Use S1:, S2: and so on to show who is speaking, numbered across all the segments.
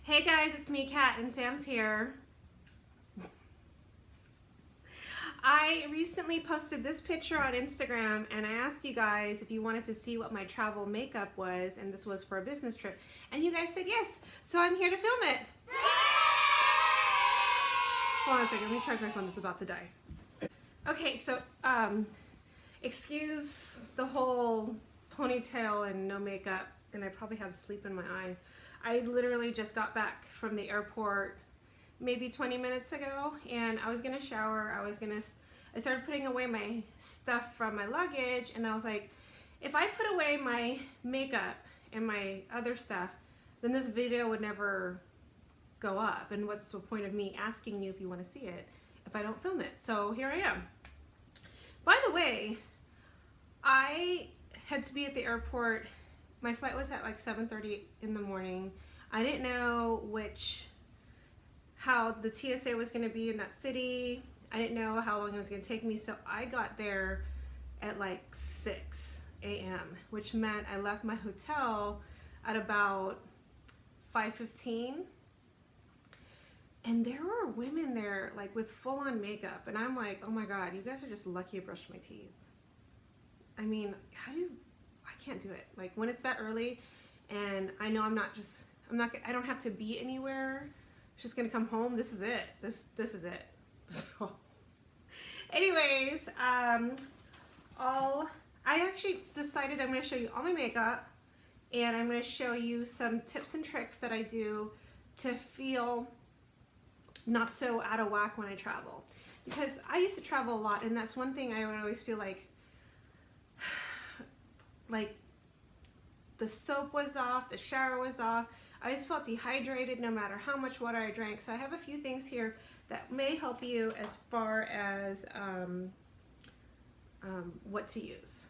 S1: Hey guys, it's me, Kat, and Sam's here. I recently posted this picture on Instagram and I asked you guys if you wanted to see what my travel makeup was, and this was for a business trip, and you guys said yes, so I'm here to film it. Hold on a second, let me charge my phone, this is about to die. Okay, so excuse the whole ponytail and no makeup, and I probably have sleep in my eye. I literally just got back from the airport maybe 20 minutes ago, and I was gonna shower. I started putting away my stuff from my luggage, and I was like, if I put away my makeup and my other stuff, then this video would never go up, and what's the point of me asking you if you want to see it if I don't film it? So here I am. By the way, I had to be at the airport. My flight was at like 7:30 in the morning. I didn't know how the TSA was going to be in that city. I didn't know how long it was going to take me, so I got there at like 6 a.m., which meant I left my hotel at about 5:15. And there were women there like with full-on makeup, and I'm like, oh my god, you guys are just lucky I brushed my teeth. I mean, I can't do it. Like when it's that early, and I know I don't have to be anywhere. It's just gonna come home. This is it. This is it. So, anyways, I actually decided I'm gonna show you all my makeup, and I'm gonna show you some tips and tricks that I do to feel not so out of whack when I travel. Because I used to travel a lot, and that's one thing I would always feel like the soap was off, the shower was off. I just felt dehydrated no matter how much water I drank. So I have a few things here that may help you as far as what to use.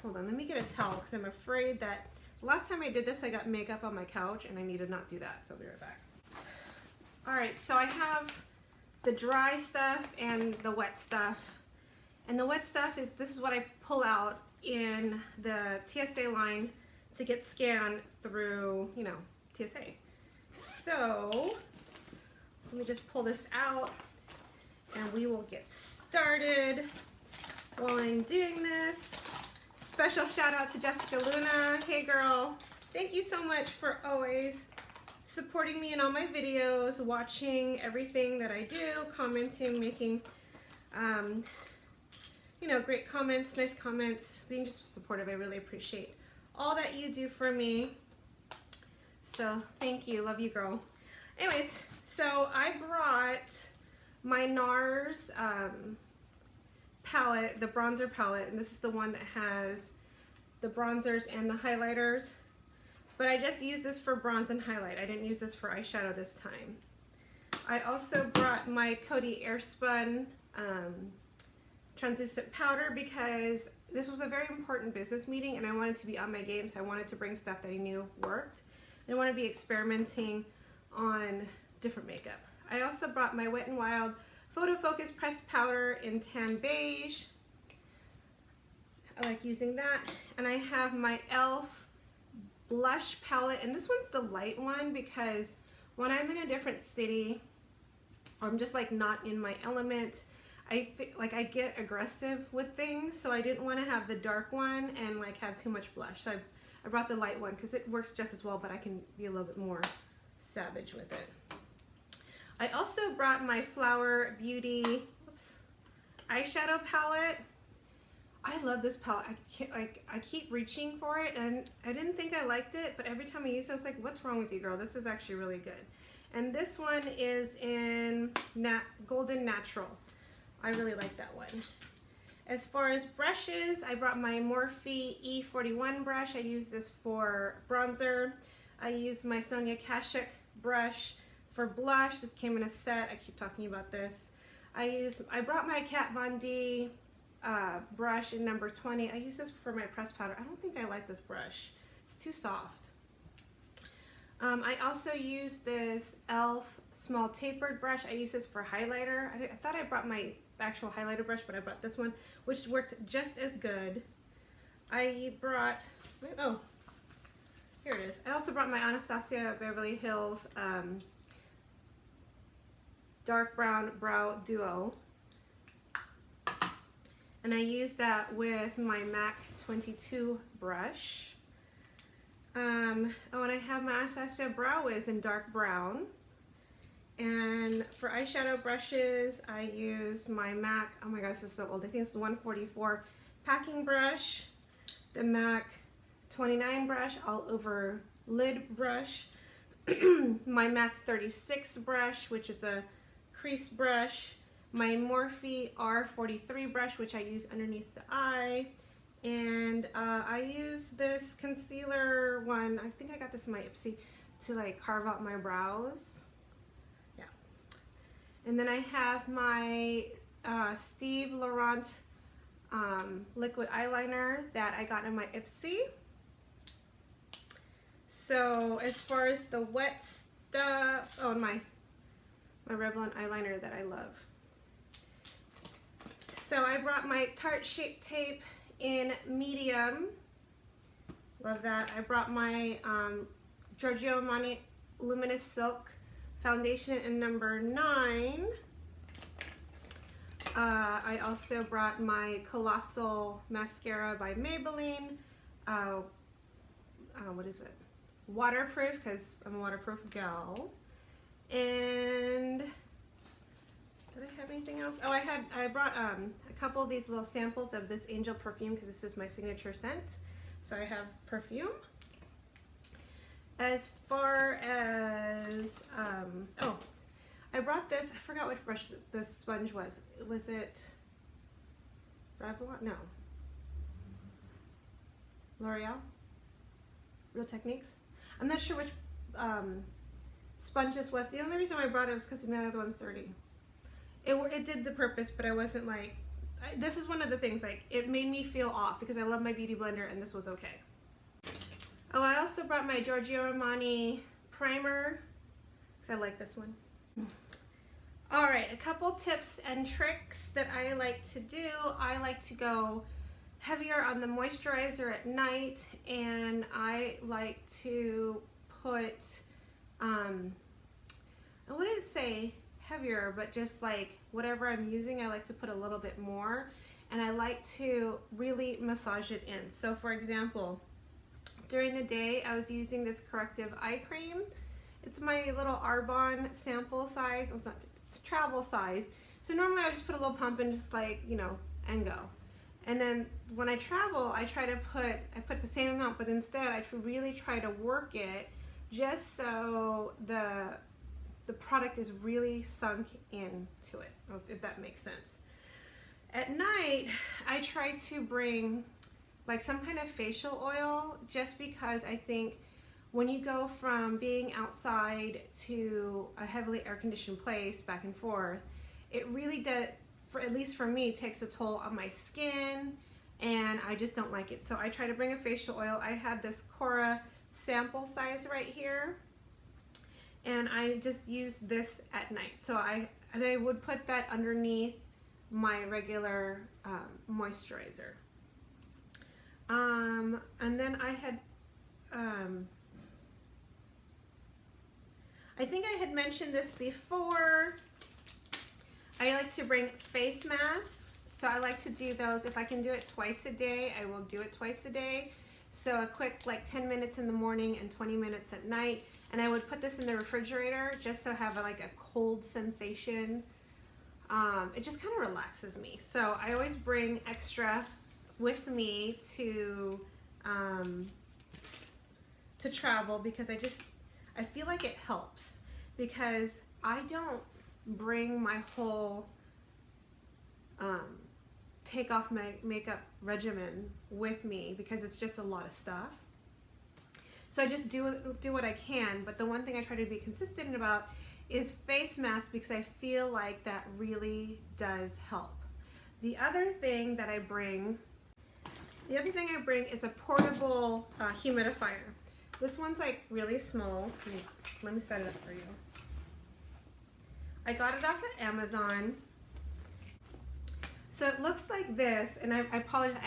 S1: Hold on, let me get a towel because I'm afraid that last time I did this I got makeup on my couch and I need to not do that, so I'll be right back. Alright, so I have the dry stuff and the wet stuff. And the wet stuff this is what I pull out in the TSA line to get scanned through, you know, TSA. So let me just pull this out and we will get started. While I'm doing this, special shout out to Jessica Luna. Hey girl, thank you so much for always supporting me in all my videos, watching everything that I do, commenting, making you know, great comments, nice comments, being just supportive. I really appreciate all that you do for me. So thank you, love you girl. Anyways, so I brought my NARS palette, the bronzer palette, and this is the one that has the bronzers and the highlighters. But I just use this for bronze and highlight. I didn't use this for eyeshadow this time. I also brought my Coty Airspun translucent powder because this was a very important business meeting and I wanted to be on my game, so I wanted to bring stuff that I knew worked. I want to be experimenting on different makeup. I also brought my Wet n Wild Photo Focus pressed powder in tan beige. I like using that. And I have my e.l.f. blush palette, and this one's the light one because when I'm in a different city or I'm just like not in my element, I get aggressive with things, so I didn't want to have the dark one and like have too much blush. So I brought the light one because it works just as well, but I can be a little bit more savage with it. I also brought my Flower Beauty eyeshadow palette. I love this palette. I keep reaching for it, and I didn't think I liked it, but every time I use it, I was like, what's wrong with you, girl? This is actually really good. And this one is in Golden Natural. I really like that one. As far as brushes, I brought my Morphe E41 brush. I use this for bronzer. I use my Sonia Kashuk brush for blush. This came in a set. I keep talking about this. I brought my Kat Von D brush in number 20. I use this for my pressed powder. I don't think I like this brush. It's too soft. I also use this e.l.f. small tapered brush. I use this for highlighter. I thought I brought my actual highlighter brush, but I brought this one, which worked just as good. I brought, oh, Here it is. I also brought my Anastasia Beverly Hills dark brown brow duo, and I use that with my MAC 22 brush. And I have my Anastasia Brow Wiz in dark brown. And for eyeshadow brushes, I use my MAC, oh my gosh, this is so old, I think it's the 144 packing brush, the MAC 29 brush, all over lid brush, my MAC 36 brush, which is a crease brush, my Morphe R43 brush, which I use underneath the eye, and I use this concealer one, I think I got this in my Ipsy, to like carve out my brows. Yeah. And then I have my Steve Laurent liquid eyeliner that I got in my Ipsy. So as far as the wet stuff, oh, my Revlon eyeliner that I love. So I brought my Tarte Shape Tape in medium. Love that. I brought my Giorgio Armani Luminous Silk foundation in number 9. I also brought my Colossal Mascara by Maybelline. What is it? Waterproof, because I'm a waterproof gal. And did I have anything else? Oh, I brought a couple of these little samples of this Angel perfume, because this is my signature scent. So I have perfume. As far as oh, I brought this. I forgot which brush this sponge was. Was it Revlon? No. L'Oreal? Real Techniques? I'm not sure which sponge this was. The only reason why I brought it was because the other one's dirty. It did the purpose, but I wasn't like, this is one of the things, like, it made me feel off because I love my beauty blender and this was okay. Oh, I also brought my Giorgio Armani primer because I like this one. All right, a couple tips and tricks that I like to do. I like to go heavier on the moisturizer at night, and I like to put, I wouldn't say heavier, but just like whatever I'm using, I like to put a little bit more, and I like to really massage it in. So for example, during the day I was using this corrective eye cream. It's my little Arbonne sample size. Well, it's travel size. So normally I just put a little pump and just like, you know, and go. And then when I travel, I put the same amount, but instead I really try to work it just so the product is really sunk into it, if that makes sense. At night, I try to bring like some kind of facial oil, just because I think when you go from being outside to a heavily air-conditioned place back and forth, it really does, at least for me, takes a toll on my skin, and I just don't like it. So I try to bring a facial oil. I had this Cora sample size right here, and I just use this at night. So I would put that underneath my regular moisturizer. And then I had, I think I had mentioned this before, I like to bring face masks. So I like to do those. If I can do it twice a day, I will do it twice a day. So a quick like 10 minutes in the morning and 20 minutes at night. And I would put this in the refrigerator just so I have like a cold sensation. It just kind of relaxes me. So I always bring extra with me to travel, because I feel like it helps, because I don't bring my whole take off my makeup regimen with me, because it's just a lot of stuff. So I just do what I can, but the one thing I try to be consistent about is face masks, because I feel like that really does help. The other thing I bring is a portable humidifier. This one's like really small. Let me set it up for you. I got it off of Amazon. So it looks like this, and I apologize,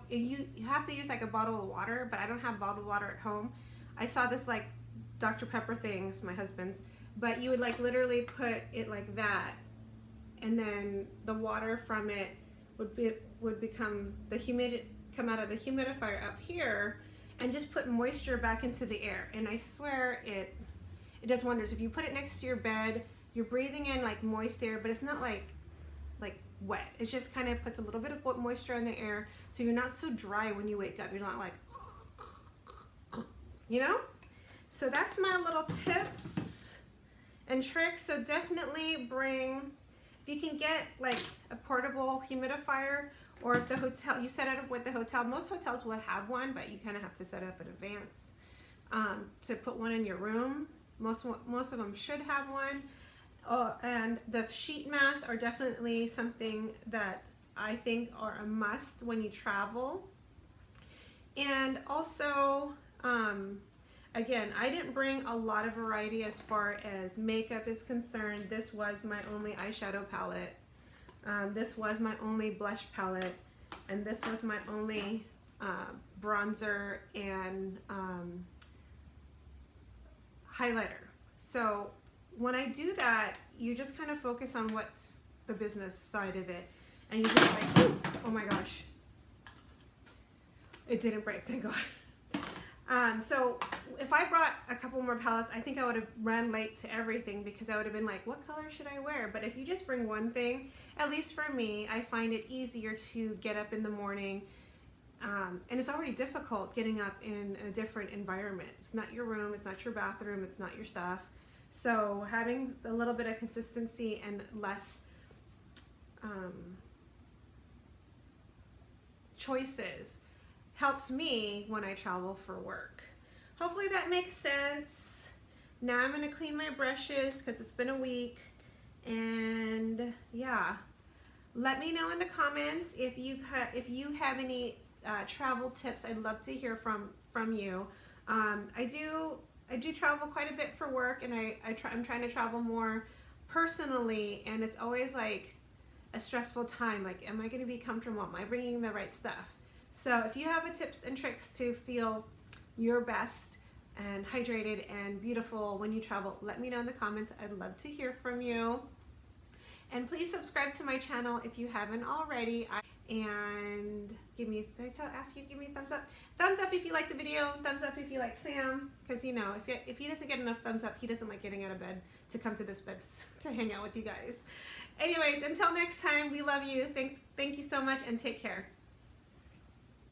S1: you have to use like a bottle of water, but I don't have bottled water at home. I saw this like Dr. Pepper things, my husband's, but you would like literally put it like that, and then the water from it would become come out of the humidifier up here, and just put moisture back into the air. And I swear it does wonders. If you put it next to your bed, you're breathing in like moist air, but it's not like wet. It just kind of puts a little bit of moisture in the air, so you're not so dry when you wake up. You're not like, you know? So that's my little tips and tricks. So definitely bring, if you can get like a portable humidifier, or if the hotel, you set it up with the hotel. Most hotels will have one, but you kind of have to set it up in advance to put one in your room. Most of them should have one. And the sheet masks are definitely something that I think are a must when you travel. And also, again, I didn't bring a lot of variety as far as makeup is concerned. This was my only eyeshadow palette. This was my only blush palette. And this was my only bronzer and highlighter. So when I do that, you just kind of focus on what's the business side of it. And you just like, ooh, oh my gosh. It didn't break, thank God. So if I brought a couple more palettes, I think I would have ran late to everything, because I would have been like, what color should I wear? But if you just bring one thing, at least for me, I find it easier to get up in the morning. And it's already difficult getting up in a different environment. It's not your room, it's not your bathroom, it's not your stuff. So having a little bit of consistency and less choices helps me when I travel for work. Hopefully that makes sense. Now I'm going to clean my brushes because it's been a week. And yeah, let me know in the comments if you have any travel tips. I'd love to hear from you. I do travel quite a bit for work, and I'm trying to travel more personally, and it's always like a stressful time. Like, am I going to be comfortable? Am I bringing the right stuff? So if you have a tips and tricks to feel your best and hydrated and beautiful when you travel, let me know in the comments. I'd love to hear from you. And please subscribe to my channel if you haven't already. And give me a thumbs up. Thumbs up if you like the video. Thumbs up if you like Sam. Because, you know, if he doesn't get enough thumbs up, he doesn't like getting out of bed to come to this bed to hang out with you guys. Anyways, until next time, we love you. Thank you so much, and take care.